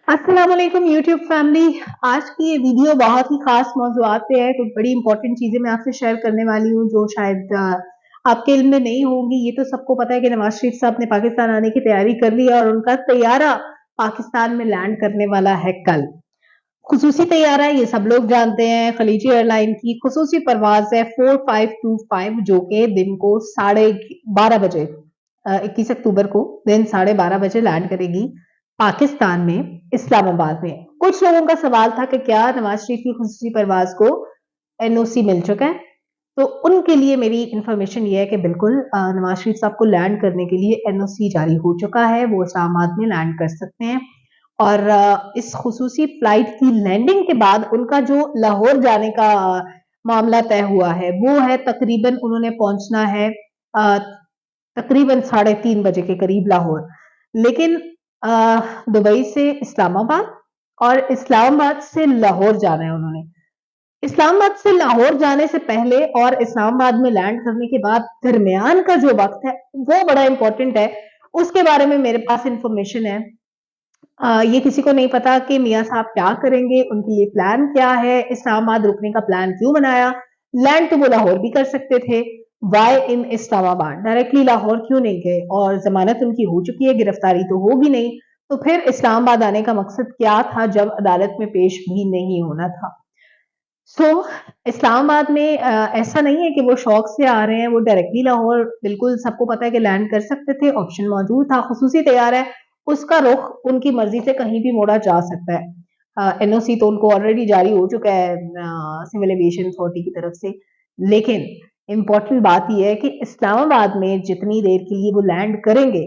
अस्सलाम वालेकुम YouTube family. आज की ये वीडियो बहुत ही खास मौज़ूआत पे है। कुछ बड़ी इंपॉर्टेंट चीजें मैं आपसे शेयर करने वाली हूँ जो शायद आपके इल्म में नहीं होंगी। ये तो सबको पता है कि नवाज शरीफ साहब ने पाकिस्तान आने की तैयारी कर ली है और उनका तैयारा पाकिस्तान में लैंड करने वाला है कल। खुसूसी तैयारा है, ये सब लोग जानते हैं। खलीजी एयरलाइन की खुसूसी परवाज है 4525 जो कि दिन को 12:30 बजे 21 अक्टूबर को दिन 12:30 बजे लैंड करेगी पाकिस्तान में इस्लामाबाद में। कुछ लोगों का सवाल था कि क्या नवाज शरीफ की खुसूसी परवाज को एनओसी मिल चुका है। तो उनके लिए मेरी इंफॉर्मेशन ये है कि बिल्कुल नवाज शरीफ साहब को लैंड करने के लिए एनओसी जारी हो चुका है, वो इस्लामाबाद में लैंड कर सकते हैं। और इस खुसूसी फ्लाइट की लैंडिंग के बाद उनका जो लाहौर जाने का मामला तय हुआ है वो है तकरीबन उन्होंने पहुंचना है तकरीबन 3:30 बजे के करीब लाहौर। लेकिन दुबई से इस्लामाबाद और इस्लामाबाद से लाहौर जाना है उन्होंने। इस्लामाबाद से लाहौर जाने से पहले और इस्लामाबाद में लैंड करने के बाद दरमियान का जो वक्त है वो बड़ा इंपॉर्टेंट है। उसके बारे में मेरे पास इंफॉर्मेशन है। ये किसी को नहीं पता कि मियाँ साहब क्या करेंगे, उनके लिए प्लान क्या है, इस्लामाबाद रुकने का प्लान क्यों बनाया। लैंड तो वो लाहौर भी कर सकते थे। वाई इन इस्लामाबाद, डायरेक्टली लाहौर क्यों नहीं गए? और जमानत उनकी हो चुकी है, गिरफ्तारी तो होगी नहीं, तो फिर इस्लामाबाद आने का मकसद क्या था जब अदालत में पेश भी नहीं होना था। इस्लामाबाद में ऐसा नहीं है कि वो शौक से आ रहे हैं, वो डायरेक्टली लाहौर बिल्कुल सबको पता है कि लैंड कर सकते थे, ऑप्शन मौजूद था। खुसूसी तैयार है, उसका रुख उनकी मर्जी से कहीं भी मोड़ा जा सकता है। एनओसी तो उनको ऑलरेडी जारी हो चुका है सिविल एविएशन अथॉरिटी की तरफ से। लेकिन इंपॉर्टेंट बात यह है कि इस्लामाबाद में जितनी देर के लिए वो लैंड करेंगे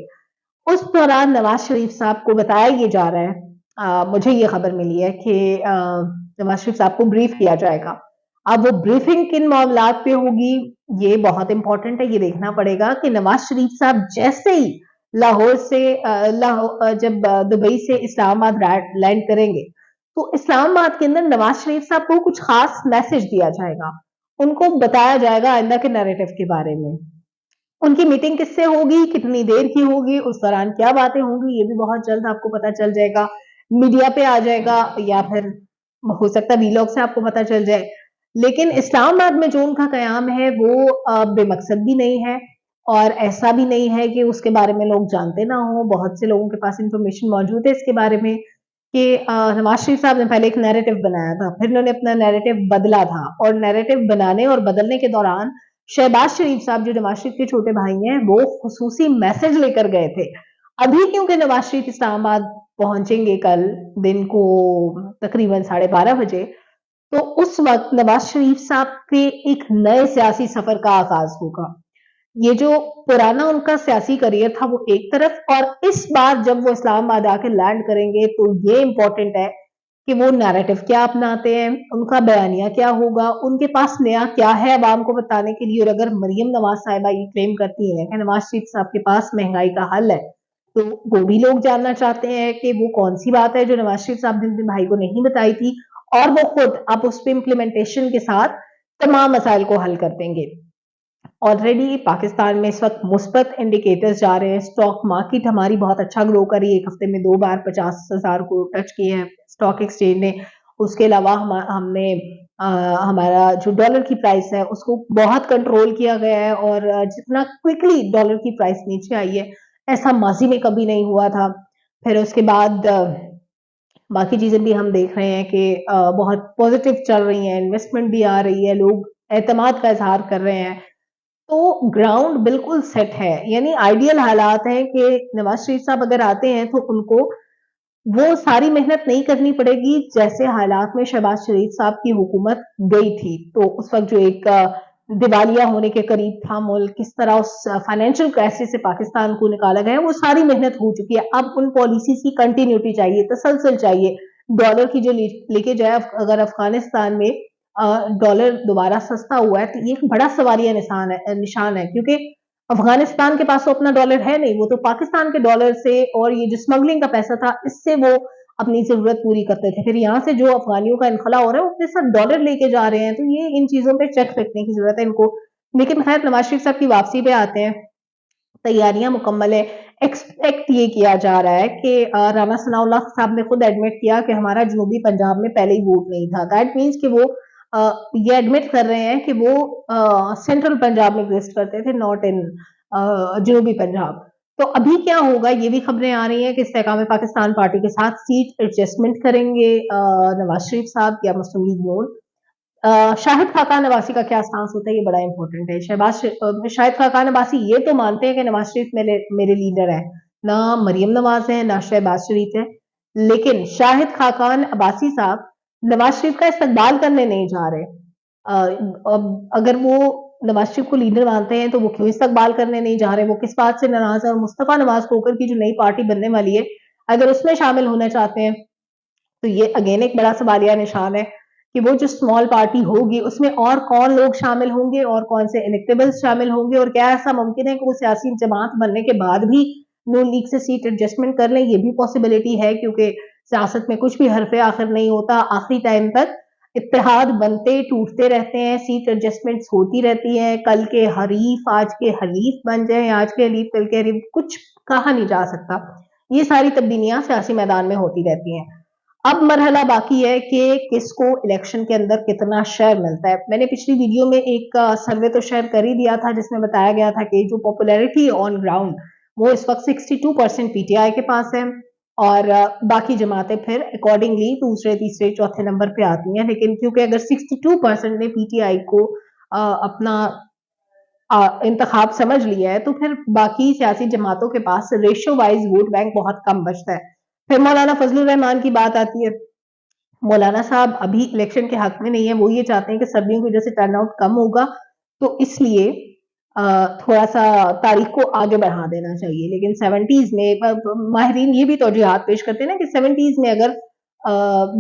उस दौरान नवाज शरीफ साहब को बताया ये जा रहा है, मुझे ये खबर मिली है कि नवाज शरीफ साहब को ब्रीफ किया जाएगा। अब वो ब्रीफिंग किन मामलात पे होगी ये बहुत इंपॉर्टेंट है। ये देखना पड़ेगा कि नवाज शरीफ साहब जैसे ही लाहौर से जब दुबई से इस्लामाबाद लैंड करेंगे तो इस्लामाबाद के अंदर नवाज शरीफ साहब को कुछ खास मैसेज दिया जाएगा। उनको बताया जाएगा आइंदा के नैरेटिव के बारे में। उनकी मीटिंग किससे होगी, कितनी देर की होगी, उस दौरान क्या बातें होंगी, ये भी बहुत जल्द आपको पता चल जाएगा। मीडिया पे आ जाएगा या फिर हो सकता है वीलॉग से आपको पता चल जाए। लेकिन इस्लामाबाद में जो उनका कयाम है वो बेमकसद भी नहीं है और ऐसा भी नहीं है कि उसके बारे में लोग जानते ना हो। बहुत से लोगों के पास इंफॉर्मेशन मौजूद है इसके बारे में कि नवाज शरीफ साहब ने पहले एक नैरेटिव बनाया था, फिर उन्होंने अपना नैरेटिव बदला था और नैरेटिव बनाने और बदलने के दौरान शहबाज शरीफ साहब जो नवाज शरीफ के छोटे भाई हैं वो खुसूसी मैसेज लेकर गए थे। अभी क्योंकि नवाज शरीफ इस्लामाबाद पहुंचेंगे कल दिन को तकरीबन 12:30 बजे, तो उस वक्त नवाज शरीफ साहब के एक नए सियासी सफर का आगाज होगा। ये जो पुराना उनका सियासी करियर था वो एक तरफ, और इस बार जब वो इस्लामाबाद आके लैंड करेंगे तो ये इंपॉर्टेंट है कि वो नैरेटिव क्या अपनाते हैं, उनका बयानिया क्या होगा, उनके पास नया क्या है अवाम को बताने के लिए। और अगर मरियम नवाज साहिबा ये क्लेम करती हैं कि नवाज शरीफ साहब के पास महंगाई का हल है, तो वो भी लोग जानना चाहते हैं कि वो कौन सी बात है जो नवाज शरीफ साहब ने अपने भाई को नहीं बताई थी और वो खुद अब उस पर इम्प्लीमेंटेशन के साथ तमाम मसाइल को हल कर देंगे। ऑलरेडी पाकिस्तान में इस वक्त मुस्बत इंडिकेटर्स जा रहे हैं। स्टॉक मार्केट हमारी बहुत अच्छा ग्रो करी, एक हफ्ते में 2 बार 50,000 को टच किए हैं स्टॉक एक्सचेंज ने। उसके अलावा हमने हमारा जो डॉलर की प्राइस है उसको बहुत कंट्रोल किया गया है और जितना क्विकली डॉलर की प्राइस नीचे आई है ऐसा माजी में कभी नहीं हुआ था। फिर उसके बाद बाकी चीजें भी हम देख रहे हैं कि बहुत पॉजिटिव चल रही हैं, इन्वेस्टमेंट भी आ रही है, लोग एतमाद का इजहार कर रहे हैं। तो ग्राउंड बिल्कुल सेट है, यानी आइडियल हालात हैं कि नवाज शरीफ साहब अगर आते हैं तो उनको वो सारी मेहनत नहीं करनी पड़ेगी जैसे हालात में शहबाज शरीफ साहब की हुकूमत गई थी। तो उस वक्त जो एक दिवालिया होने के करीब था मुल्क, किस तरह उस फाइनेंशियल क्राइसिस से पाकिस्तान को निकाला गया, वो सारी मेहनत हो चुकी है। अब उन पॉलिसीज की कंटिन्यूटी चाहिए, तसलसल चाहिए। डॉलर की जो लीकेज है, अगर अफगानिस्तान में डॉलर दोबारा सस्ता हुआ है तो ये एक बड़ा सवालिया निशान है क्योंकि अफगानिस्तान के पास तो अपना डॉलर है नहीं, वो तो पाकिस्तान के डॉलर से और ये जो स्मगलिंग का पैसा था इससे वो अपनी जरूरत पूरी करते थे। फिर यहाँ से जो अफगानियों का इनखला हो रहा है वो अपने साथ डॉलर लेके जा रहे हैं, तो ये इन चीजों पे चेक रखने की जरूरत है इनको। लेकिन खैर नवाज शरीफ साहब की वापसी पे आते हैं। तैयारियां मुकम्मल है। एक्सपेक्ट ये किया जा रहा है कि राना सनाउल्लाह साहब ने खुद एडमिट किया कि हमारा जनूबी पंजाब में पहले ही वोट नहीं था। दैट मीन्स कि वो ये एडमिट कर रहे हैं कि वो सेंट्रल पंजाब में एग्जिस्ट करते थे, नॉट इन जनूबी पंजाब। तो अभी क्या होगा, ये भी खबरें आ रही हैं कि इस्तेकाम पाकिस्तान पार्टी के साथ सीट एडजस्टमेंट करेंगे नवाज शरीफ साहब या मुस्लिम लीग नून। शाहिद खाकान अब्बासी का क्या स्टांस होता है, ये बड़ा इंपॉर्टेंट है। शाहिद खाकान अब्बासी ये तो मानते हैं कि नवाज शरीफ मेरे लीडर है, ना मरियम नवाज है ना शहबाज शरीफ है, लेकिन शाहिद खाकान अब्बासी साहब नवाज शरीफ का इस्तकबाल करने नहीं जा रहे। अगर वो नवाज शरीफ को लीडर मानते हैं तो वो क्यों इस्तकबाल करने नहीं जा रहे, वो किस बात से नाराज है? और मुस्तफा नवाज खोकर की जो नई पार्टी बनने वाली है, अगर उसमें शामिल होना चाहते हैं तो ये अगेन एक बड़ा सवालिया निशान है कि वो जो स्मॉल पार्टी होगी उसमें और कौन लोग शामिल होंगे और कौन से इलेक्टेबल्स शामिल होंगे, और क्या ऐसा मुमकिन है कि वो सियासी जमात बनने के बाद भी नून लीग से सीट एडजस्टमेंट कर लें? ये भी पॉसिबिलिटी है, क्योंकि सियासत में कुछ भी हरफे आखिर नहीं होता, आखिरी टाइम तक इत्तेहाद बनते टूटते रहते हैं, सीट एडजस्टमेंट्स होती रहती हैं। कल के हरीफ आज के हलीफ बन जाए, आज के हलीफ कल के हरीफ, कुछ कहा नहीं जा सकता। ये सारी तब्दीलियां सियासी मैदान में होती रहती हैं। अब मरहला बाकी है कि किसको इलेक्शन के अंदर कितना शेयर मिलता है। मैंने पिछली वीडियो में एक सर्वे तो शेयर कर ही दिया था जिसमें बताया गया था कि जो पॉपुलैरिटी ऑन ग्राउंड वो इस वक्त 62% पीटीआई के पास है, और बाकी जमातें फिर अकॉर्डिंगली दूसरे तीसरे चौथे नंबर पे आती हैं। लेकिन क्योंकि अगर 62% ने पीटीआई को अपना इंतखाब समझ लिया है, तो फिर बाकी सियासी जमातों के पास रेशियो वाइज वोट बैंक बहुत कम बचता है। फिर मौलाना फजलुर रहमान की बात आती है। मौलाना साहब अभी इलेक्शन के हक में नहीं है, वो ये चाहते हैं कि सर्दियों की वजह से टर्नआउट कम होगा, तो इसलिए थोड़ा सा तारीख को आगे बढ़ा देना चाहिए। लेकिन 70s में माहिरीन ये भी तौजीहात पेश करते हैं ना कि 70s में अगर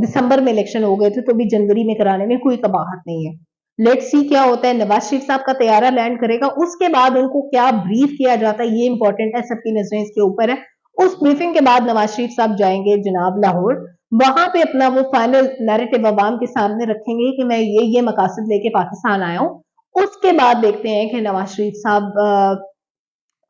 दिसंबर में इलेक्शन हो गए थे तो भी जनवरी में कराने में कोई कबाहत नहीं है। लेट्स सी क्या होता है। नवाज शरीफ साहब का तैयारा लैंड करेगा, उसके बाद उनको क्या ब्रीफ किया जाता है ये इंपॉर्टेंट है, सबकी नजरें इसके ऊपर है। उस ब्रीफिंग के बाद नवाज शरीफ साहब जाएंगे जनाब लाहौर, वहां पे अपना वो फाइनल नैरेटिव अवाम के सामने रखेंगे कि मैं ये मकासद लेके पाकिस्तान आया हूं। उसके बाद देखते हैं कि नवाज शरीफ साहब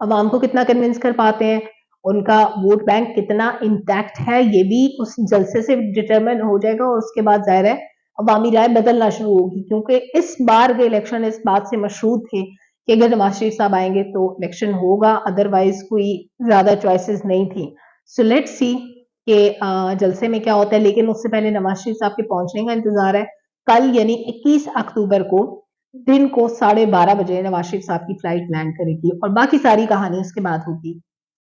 अवाम को कितना कन्विंस कर पाते हैं, उनका वोट बैंक कितना इंटैक्ट है, ये भी उस जलसे से डिटरमिन हो जाएगा। और उसके बाद जाहिर है अवामी राय बदलना शुरू होगी, क्योंकि इस बार के इलेक्शन इस बात से मशरूत थे कि अगर नवाज शरीफ साहब आएंगे तो इलेक्शन होगा, अदरवाइज कोई ज्यादा चॉइसेस नहीं थी। सो लेट्स सी कि जलसे में क्या होता है। लेकिन उससे पहले नवाज शरीफ साहब के पहुंचने का इंतजार है। कल यानी 21 अक्टूबर को दिन को 12:30 बजे नवाज शरीफ साहब की फ्लाइट लैंड करेगी, और बाकी सारी कहानी उसके बाद होगी।